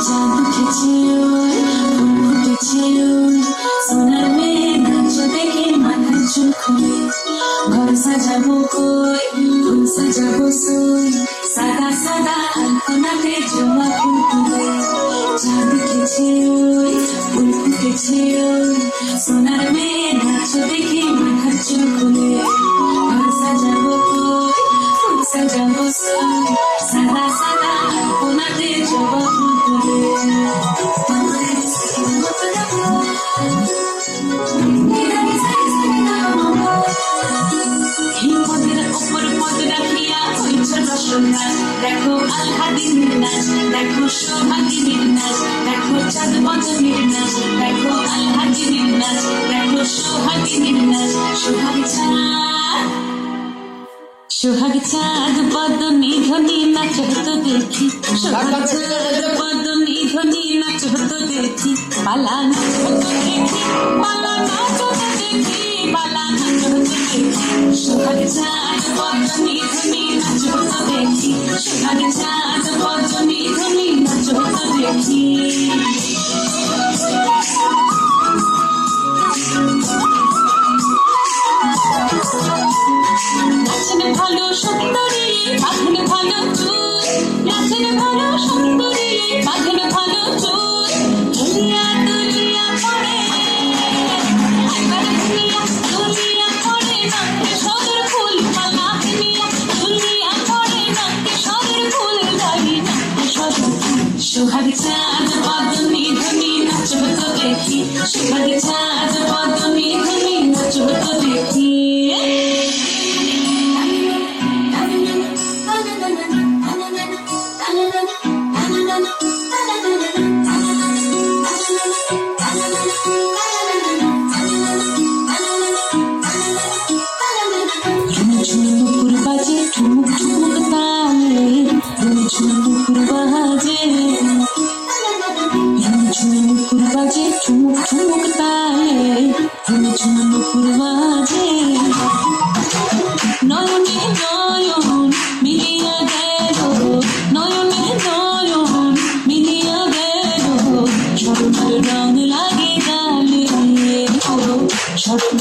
চাঁদ উঠেছে ওই, ফুল ফুটেছে ওই, সোনার মেয়ে নাচ দেখে মাথার চুল খুলে। ঘর সাজাবো কই, ফুল সাজাবো সই, সাদা সাদা আলপনাতে জমা ফুল তুলে। চাঁদ উঠেছে ওই, ফুল ফুটেছে ওই, সোনার মেয়ে নাচ দেখে মাথার চুল খুলে। ঘর সাজাবো কই, ফুল সাজাবো সই, সাদা সাদা আলপনাতে জমা ফুল তুলে। হিমদের উপর পদ রাখিয়া হইছ রসনা, দেখো আল্লাদিনীর নাচ, দেখো সোহাগিনীর নাচ, দেখো চাঁদ বদনীর নাচ, দেখো আল্লাদিনীর নাচ, দেখো সোহাগিনীর নাচ। সোহাগ চাঁদ বদনী ধ্বনি নাচ হতো দেখি, সোহাগ চাঁদ বদনী ধ্বনি নাচ হতো দেখি, পালা নাচ হতো দেখি, পালা নাচ হতো দেখি, পালা নাচ হতো দেখি। সোহাগ চাঁদ বদনী ধ্বনি নাচ হতো দেখি, সোহাগ চাঁদ বদনী ধ্বনি নাচ হতো দেখি। নাচেন ভালো সুন্দরী, বাঁধেন ভালো চুল, নাচেন ভালো সুন্দরী, বাঁধেন ভালো চুল। দুনিয়া দুনিয়া পড়ে, একবার দুনিয়া দুনিয়া পড়ে, নাচে সদর ফুল মালা দুনিয়া, দুনিয়া পড়ে নাচে সদর ফুল দাড়ি, নাচে সদর ফুল। সোহাগ চাঁদ বদনী ধ্বনি নাচ হতো দেখি, সোহাগ চাঁদ বদনী ধ্বনি নাচ হতো দেখি। ঝুমুর বাজে ঠুমুক ঠুমুক তালে, ঝুমুর বাজে, ঝুমুর বাজে ঠুমুক ঠুমুক তালে, ঝুমুর বাজে। নয়নে নয়ন মিলিয়া গেল, নয়নে নয়ন মিলিয়া গেল, স্মরণের রং লাগে গালে, স্মরণ